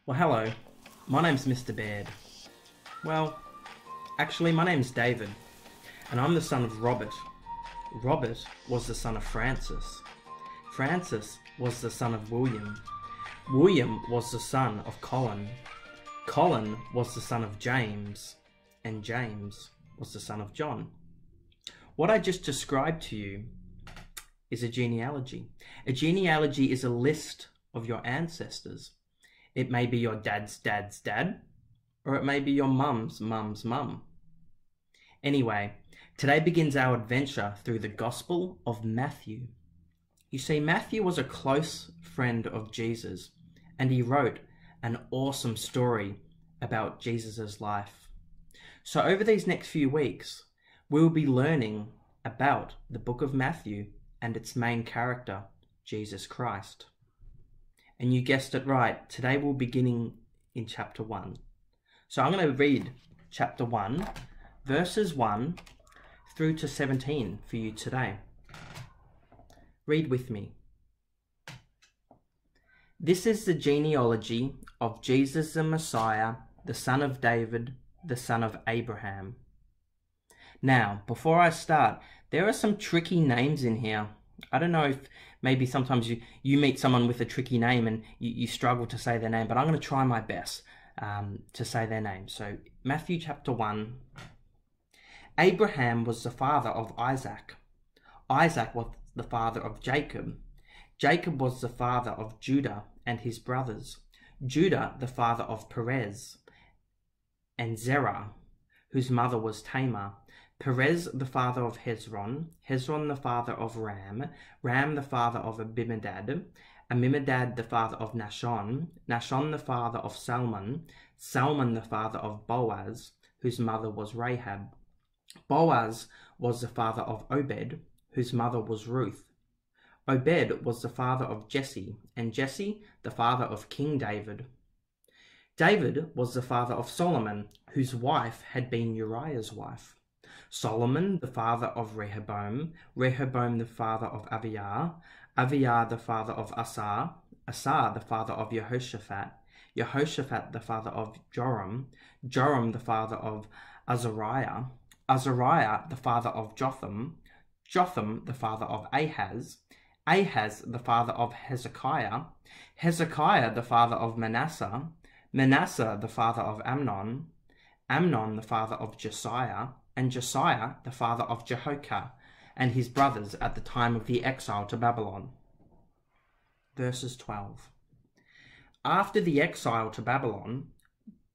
Well, hello. My name's Mr. Baird. Well, actually, my name's David, and I'm the son of Robert. Robert was the son of Francis. Francis was the son of William. William was the son of Colin. Colin was the son of James, and James was the son of John. What I just described to you is a genealogy. A genealogy is a list of your ancestors. It may be your dad's dad's dad, or it may be your mum's mum's mum. Anyway, today begins our adventure through the Gospel of Matthew. You see, Matthew was a close friend of Jesus, and he wrote an awesome story about Jesus' life. So over these next few weeks, we will be learning about the book of Matthew and its main character, Jesus Christ. And you guessed it right, today we're beginning in chapter 1. So I'm going to read chapter 1, verses 1 through to 17 for you today. Read with me. This is the genealogy of Jesus the Messiah, the son of David, the son of Abraham. Now, before I start, there are some tricky names in here. I don't know if maybe sometimes you meet someone with a tricky name and you struggle to say their name, but I'm going to try my best to say their name. So, Matthew chapter 1. Abraham was the father of Isaac. Isaac was the father of Jacob. Jacob was the father of Judah and his brothers. Judah the father of Perez and Zerah, whose mother was Tamar. Perez the father of Hezron, Hezron the father of Ram, Ram the father of Abinadab, Aminadab the father of Nahshon, Nahshon the father of Salmon, Salmon the father of Boaz, whose mother was Rahab. Boaz was the father of Obed, whose mother was Ruth. Obed was the father of Jesse, and Jesse the father of King David. David was the father of Solomon, whose wife had been Uriah's wife. Solomon the father of Rehoboam, Rehoboam the father of Abiyah, Abiyah the father of Asa, Asa the father of Jehoshaphat, Jehoshaphat the father of Joram, Joram the father of Azariah, Azariah the father of Jotham, Jotham the father of Ahaz, Ahaz the father of Hezekiah, Hezekiah the father of Manasseh, Manasseh the father of Amnon, Amnon the father of Josiah, and Josiah the father of Jehoiakim and his brothers at the time of the exile to Babylon. Verses 12. After the exile to Babylon,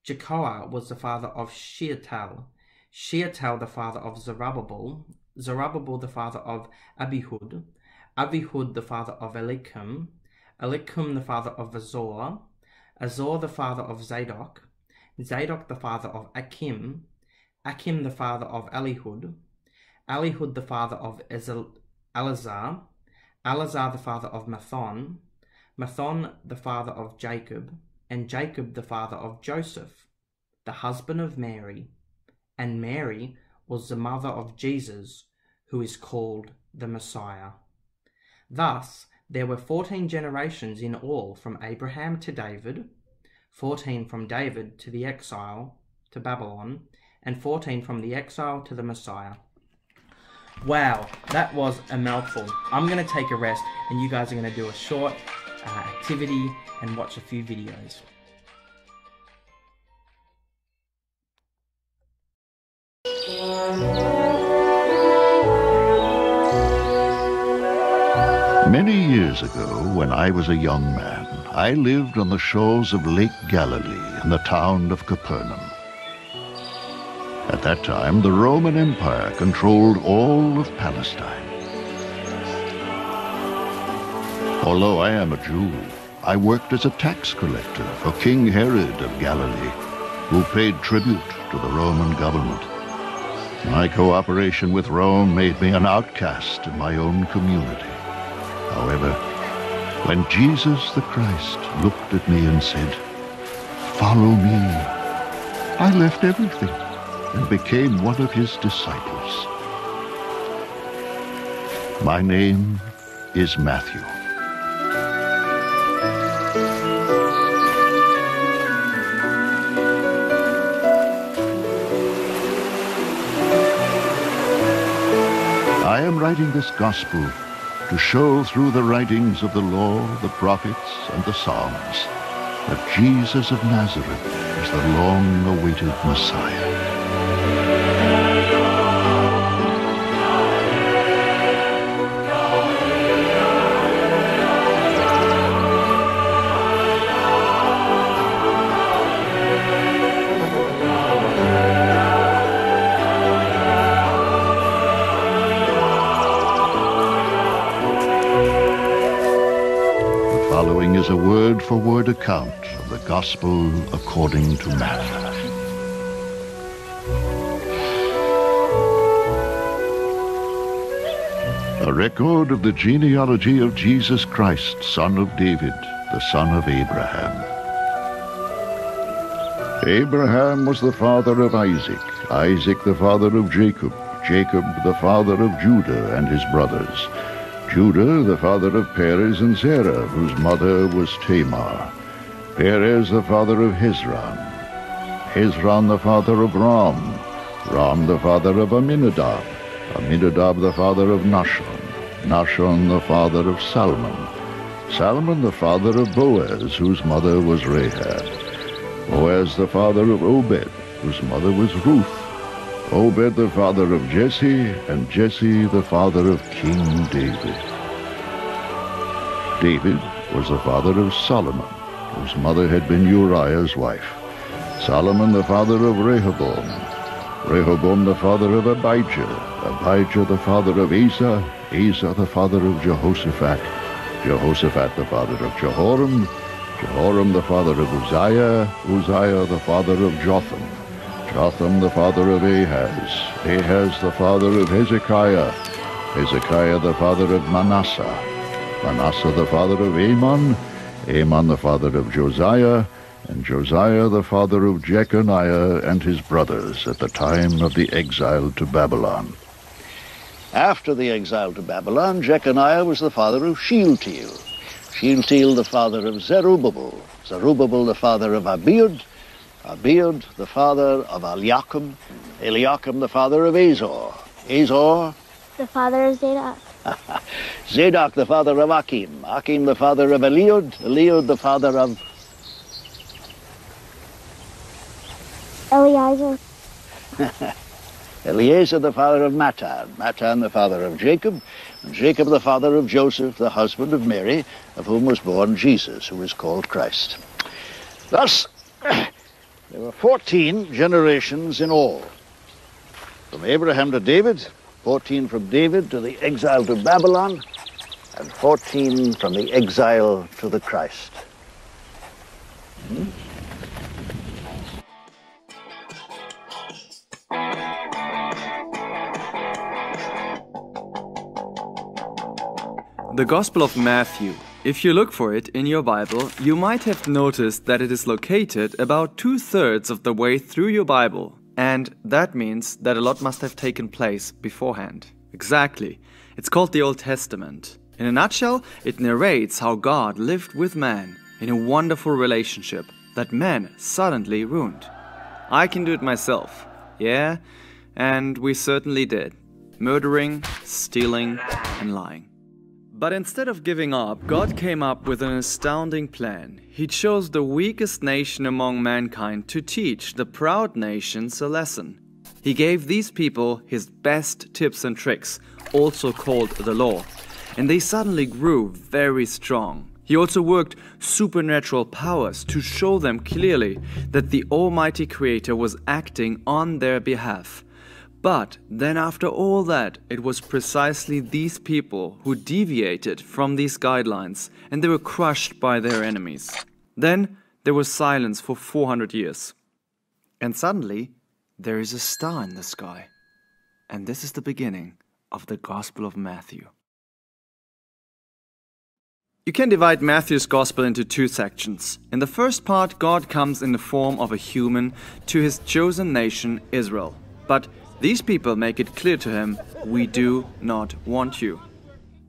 Jehoiakim was the father of Shealtiel, Shealtiel the father of Zerubbabel, Zerubbabel the father of Abihud, Abihud the father of Eliakim, Eliakim the father of Azor, Azor the father of Zadok, Zadok the father of Achim, Achim the father of Elihud, Elihud the father of Eleazar, Eleazar the father of Mathon, Mathon the father of Jacob, and Jacob the father of Joseph, the husband of Mary, and Mary was the mother of Jesus, who is called the Messiah. Thus, there were 14 generations in all from Abraham to David, 14 from David to the exile to Babylon, and 14 from the exile to the Messiah. Wow, that was a mouthful. I'm going to take a rest, and you guys are going to do a short activity and watch a few videos. Many years ago, when I was a young man, I lived on the shores of Lake Galilee in the town of Capernaum. At that time, the Roman Empire controlled all of Palestine. Although I am a Jew, I worked as a tax collector for King Herod of Galilee, who paid tribute to the Roman government. My cooperation with Rome made me an outcast in my own community. However, when Jesus the Christ looked at me and said, "Follow me," I left everything and became one of his disciples. My name is Matthew. writing this gospel to show through the writings of the law, the prophets, and the Psalms that Jesus of Nazareth is the long-awaited Messiah. Following is a word-for-word account of the Gospel according to Matthew. A record of the genealogy of Jesus Christ, son of David, the son of Abraham. Abraham was the father of Isaac, Isaac the father of Jacob, Jacob the father of Judah and his brothers, Judah the father of Perez and Zerah, whose mother was Tamar, Perez the father of Hezron, Hezron the father of Ram, Ram the father of Aminadab, Aminadab the father of Nahshon, Nahshon the father of Salmon, Salmon the father of Boaz, whose mother was Rahab, Boaz the father of Obed, whose mother was Ruth, Obed the father of Jesse, and Jesse the father of King David. David was the father of Solomon, whose mother had been Uriah's wife. Solomon the father of Rehoboam, Rehoboam the father of Abijah, Abijah the father of Asa, Asa the father of Jehoshaphat, Jehoshaphat the father of Jehoram, Jehoram the father of Uzziah, Uzziah the father of Jotham, Jotham the father of Ahaz, Ahaz the father of Hezekiah, Hezekiah the father of Manasseh, Manasseh the father of Amon, Amon the father of Josiah, and Josiah the father of Jeconiah and his brothers at the time of the exile to Babylon. After the exile to Babylon, Jeconiah was the father of Shealtiel, Shealtiel the father of Zerubbabel, Zerubbabel the father of Abiud, Abiud the father of Eliakim, Eliakim the father of Azor, Azor the father of Zadok, Zadok the father of Achim, Achim the father of Eliud, Eliud the father of Eliezer, Eliezer the father of Matan, Matan the father of Jacob, and Jacob the father of Joseph, the husband of Mary, of whom was born Jesus, who is called Christ. Thus, there were 14 generations in all. From Abraham to David, 14 from David to the exile to Babylon, and 14 from the exile to the Christ. The Gospel of Matthew. If you look for it in your Bible, you might have noticed that it is located about 2/3 of the way through your Bible. And that means that a lot must have taken place beforehand. Exactly. It's called the Old Testament. In a nutshell, it narrates how God lived with man in a wonderful relationship that man suddenly ruined. I can do it myself. Yeah, and we certainly did. Murdering, stealing, and lying. But instead of giving up, God came up with an astounding plan. He chose the weakest nation among mankind to teach the proud nations a lesson. He gave these people his best tips and tricks, also called the law, and they suddenly grew very strong. He also worked supernatural powers to show them clearly that the Almighty Creator was acting on their behalf. But then after all that, it was precisely these people who deviated from these guidelines, and they were crushed by their enemies. Then there was silence for 400 years. And suddenly, there is a star in the sky. And this is the beginning of the Gospel of Matthew. You can divide Matthew's Gospel into two sections. In the first part, God comes in the form of a human to his chosen nation, Israel. But these people make it clear to him, we do not want you.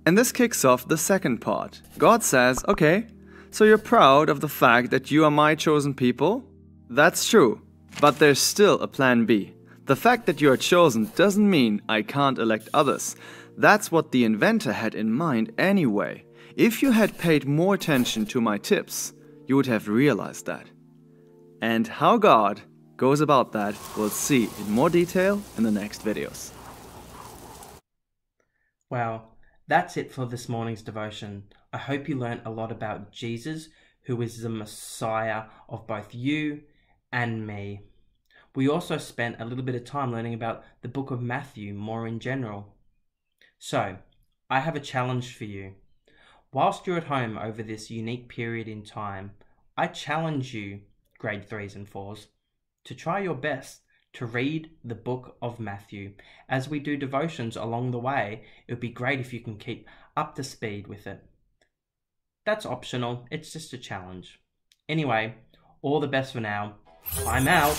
And this kicks off the second part. God says, okay, so you're proud of the fact that you are my chosen people? That's true, but there's still a plan B. The fact that you are chosen doesn't mean I can't elect others. That's what the inventor had in mind anyway. If you had paid more attention to my tips, you would have realized that. And how God goes about that, we'll see in more detail in the next videos. Well, that's it for this morning's devotion. I hope you learned a lot about Jesus, who is the Messiah of both you and me. We also spent a little bit of time learning about the book of Matthew more in general. So, I have a challenge for you. Whilst you're at home over this unique period in time, I challenge you, grade 3s and 4s, to try your best to read the book of Matthew. As we do devotions along the way, it would be great if you can keep up to speed with it. That's optional, it's just a challenge. Anyway, all the best for now. I'm out.